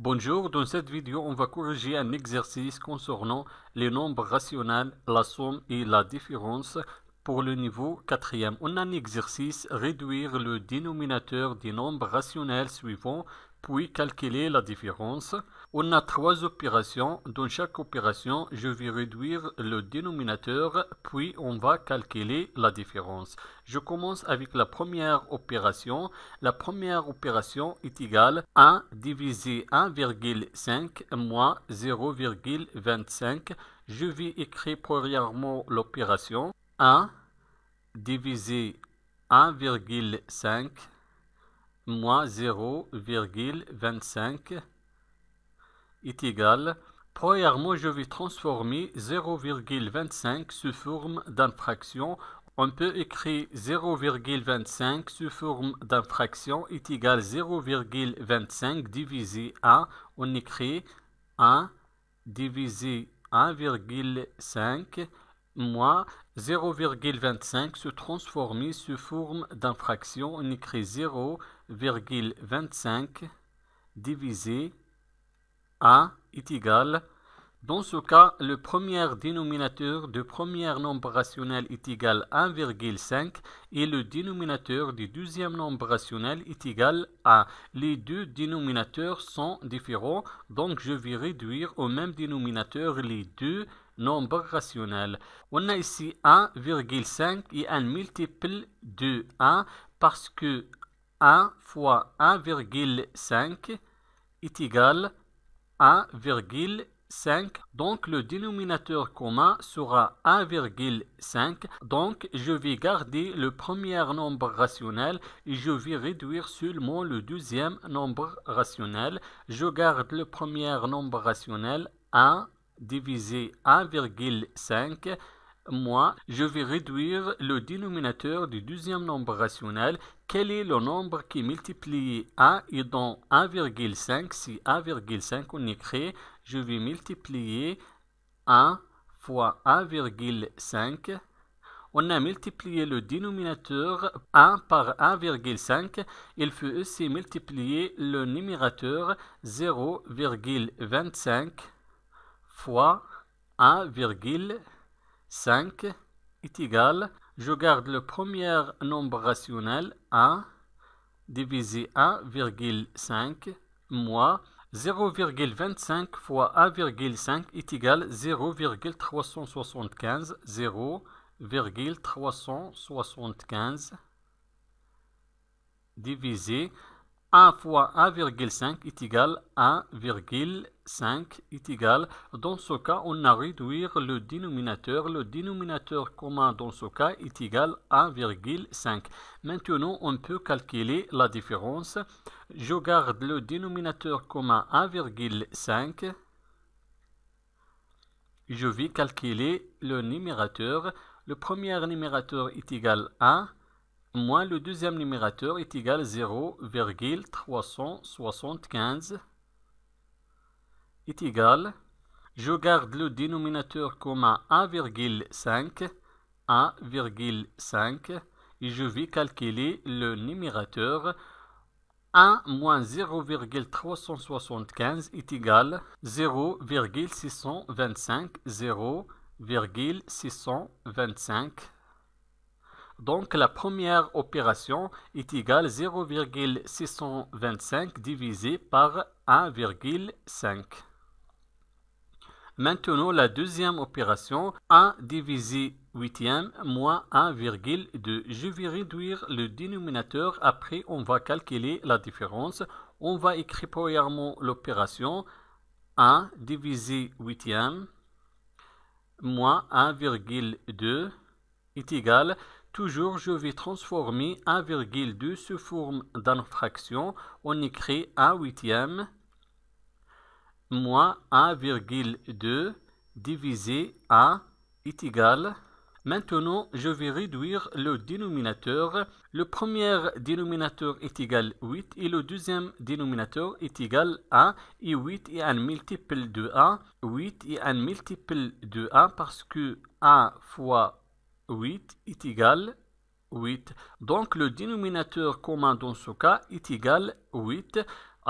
Bonjour, dans cette vidéo, on va corriger un exercice concernant les nombres rationnels, la somme et la différence pour le niveau 4e. On a un exercice, réduire le dénominateur des nombres rationnels suivants, puis calculer la différence. On a trois opérations. Dans chaque opération, je vais réduire le dénominateur, puis on va calculer la différence. Je commence avec la première opération. La première opération est égale à 1 divisé 1,5 moins 0,25. Je vais écrire premièrement l'opération 1 divisé 1,5 moins 0,25 est égal. Premièrement, je vais transformer 0,25 sous forme d'une fraction. On peut écrire 0,25 sous forme d'une fraction est égal 0,25 divisé 1. On écrit 1 divisé 1,5 moins 0,25 se transformer sous forme d'une fraction. On écrit 0,25 divisé 1 est égal. Dans ce cas, le premier dénominateur du premier nombre rationnel est égal à 1,5 et le dénominateur du deuxième nombre rationnel est égal à 1. Les deux dénominateurs sont différents, donc je vais réduire au même dénominateur les deux nombres rationnels. On a ici 1,5 et un multiple de 1 parce que 1 fois 1,5 est égal à 1,5. Donc le dénominateur commun sera 1,5. Donc je vais garder le premier nombre rationnel et je vais réduire seulement le deuxième nombre rationnel. Je garde le premier nombre rationnel 1 divisé 1,5. Moi, je vais réduire le dénominateur du deuxième nombre rationnel. Quel est le nombre qui multiplie 1 et dans 1,5? Si 1,5 on écrit, je vais multiplier 1 fois 1,5. On a multiplié le dénominateur 1 par 1,5. Il faut aussi multiplier le numérateur 0,25 fois 1,5 est égal. Je garde le premier nombre rationnel 1 divisé 1,5 moins 0,25 fois 1,5 est égal 0,375. 0,375 divisé 1 fois 1,5 est égal 1,5 est égal. Dans ce cas, on a réduit le dénominateur. Le dénominateur commun dans ce cas est égal à 1,5. Maintenant, on peut calculer la différence. Je garde le dénominateur commun 1,5. Je vais calculer le numérateur. Le premier numérateur est égal à 1. Moins le deuxième numérateur est égal à 0,375 est égal. Je garde le dénominateur commun 1,5 et je vais calculer le numérateur. 1 moins 0,375 est égal 0,625. 0,625. Donc la première opération est égale 0,625 divisé par 1,5. Maintenant la deuxième opération, 1 divisé 8e moins 1,2. Je vais réduire le dénominateur, après on va calculer la différence. On va écrire premièrement l'opération 1 divisé 8e moins 1,2 est égal. Toujours, je vais transformer 1,2 sous forme d'une fraction. On écrit 1 huitième moins 1,2 divisé 1 est égal. Maintenant, je vais réduire le dénominateur. Le premier dénominateur est égal 8 et le deuxième dénominateur est égal 1. Et 8 est un multiple de 1. 8 est un multiple de 1 parce que 1 fois 8 est égal 8. Donc le dénominateur commun dans ce cas est égal 8.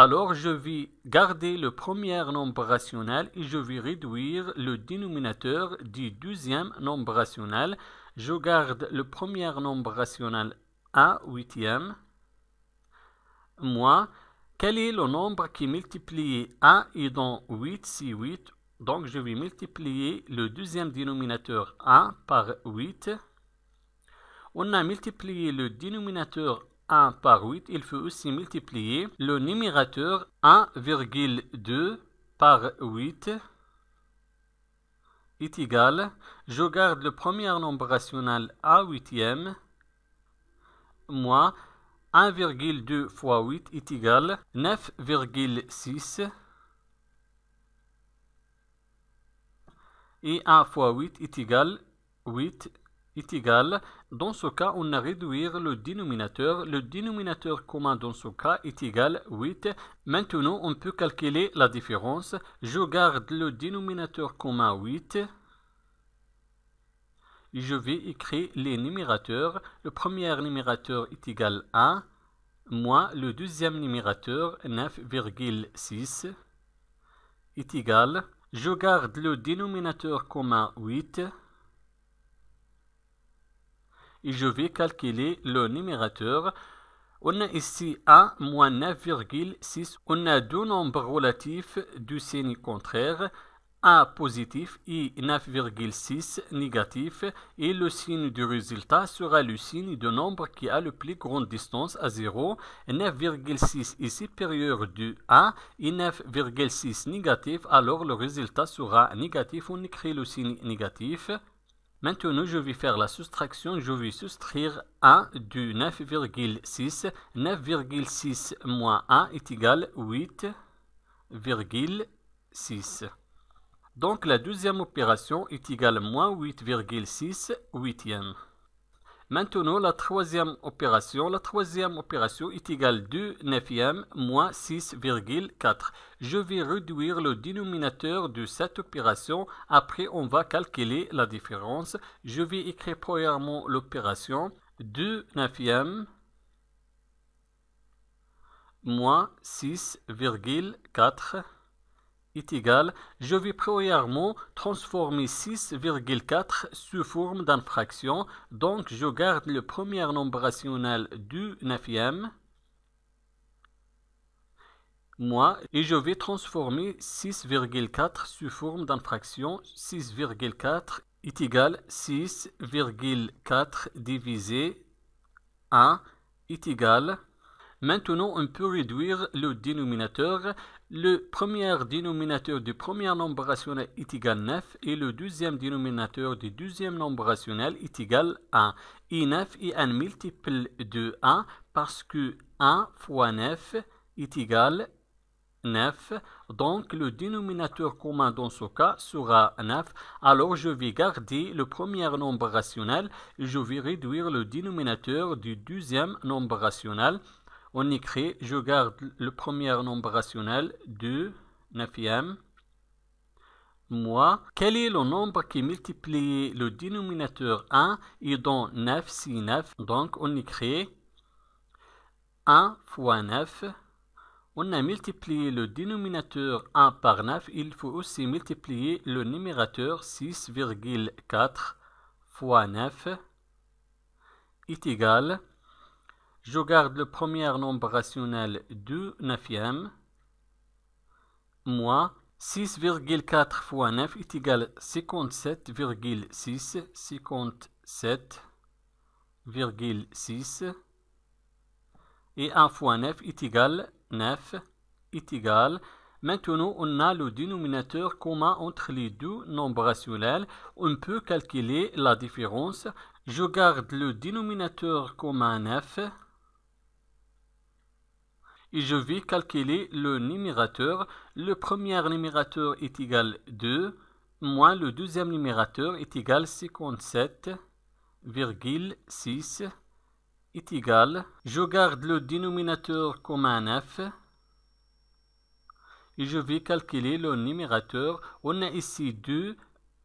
Alors, je vais garder le premier nombre rationnel et je vais réduire le dénominateur du deuxième nombre rationnel. Je garde le premier nombre rationnel 1/8. Moi, quel est le nombre qui multiplie 1 et dans 8, c'est 8. Donc, je vais multiplier le deuxième dénominateur 1 par 8. On a multiplié le dénominateur 1 par 8, il faut aussi multiplier le numérateur 1,2 par 8 est égal, je garde le premier nombre rationnel à 8e, moins 1,2 fois 8 est égal 9,6 et 1 fois 8 est égal 8 est égal. Dans ce cas, on a réduire le dénominateur. Le dénominateur commun dans ce cas est égal 8. Maintenant, on peut calculer la différence. Je garde le dénominateur commun 8. Et je vais écrire les numérateurs. Le premier numérateur est égal 1, moins le deuxième numérateur 9,6 est égal. Je garde le dénominateur commun 8. Et je vais calculer le numérateur. On a ici 1 moins 9,6. On a deux nombres relatifs du signe contraire. 1 positif et 9,6 négatif. Et le signe du résultat sera le signe du nombre qui a le plus grande distance à 0. 9,6 est supérieur du 1 et 9,6 négatif. Alors le résultat sera négatif. On écrit le signe négatif. Maintenant, je vais faire la soustraction. Je vais soustraire 1 du 9,6. 9,6 moins 1 est égal 8,6. Donc, la deuxième opération est égale moins 8,6 huitième. Maintenant, la troisième opération est égale 2 neuvième moins 6,4. Je vais réduire le dénominateur de cette opération. Après, on va calculer la différence. Je vais écrire premièrement l'opération 2 neuvième moins 6,4 est égal. Je vais premièrement transformer 6,4 sous forme d'une fraction. Donc, je garde le premier nombre rationnel du neuvième. Et je vais transformer 6,4 sous forme d'une fraction. 6,4 est égal 6,4 divisé 1 est égal. Maintenant, on peut réduire le dénominateur. Le premier dénominateur du premier nombre rationnel est égal 9 et le deuxième dénominateur du deuxième nombre rationnel est égal 1. Et 9 est un multiple de 1 parce que 1 fois 9 est égal 9. Donc, le dénominateur commun dans ce cas sera 9. Alors, je vais garder le premier nombre rationnel et je vais réduire le dénominateur du deuxième nombre rationnel. On écrit, je garde le premier nombre rationnel 2 neuvième. Quel est le nombre qui multiplie le dénominateur 1 et dans 9, c'est 9. Donc, on écrit 1 fois 9. On a multiplié le dénominateur 1 par 9. Il faut aussi multiplier le numérateur 6,4 fois 9 est égal. Je garde le premier nombre rationnel 2 neuvième moins 6,4 fois 9 est égal 57,6. 57,6 et 1 fois 9 est égal 9 est égal. Maintenant, on a le dénominateur commun entre les deux nombres rationnels. On peut calculer la différence. Je garde le dénominateur commun 9. Et je vais calculer le numérateur. Le premier numérateur est égal 2, moins le deuxième numérateur est égal 57,6 est égal. Je garde le dénominateur commun 9. Et je vais calculer le numérateur. On a ici 2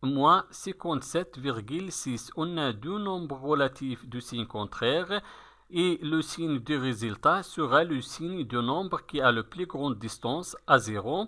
moins 57,6. On a deux nombres relatifs du signe contraire. et le signe du résultat sera le signe du nombre qui a la plus grande distance à 0.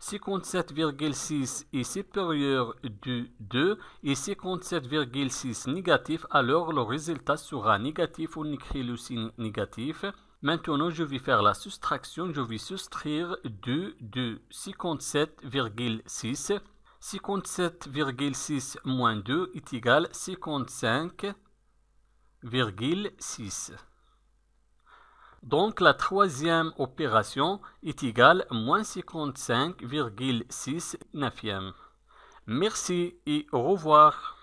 57,6 est supérieur du 2 et 57,6 négatif, alors le résultat sera négatif. On écrit le signe négatif. Maintenant, je vais faire la soustraction. Je vais soustraire 2 de 57,6. 57,6 moins 2 est égal à 55,6. Donc, la troisième opération est égale à moins 55,6 neuvième. Merci et au revoir.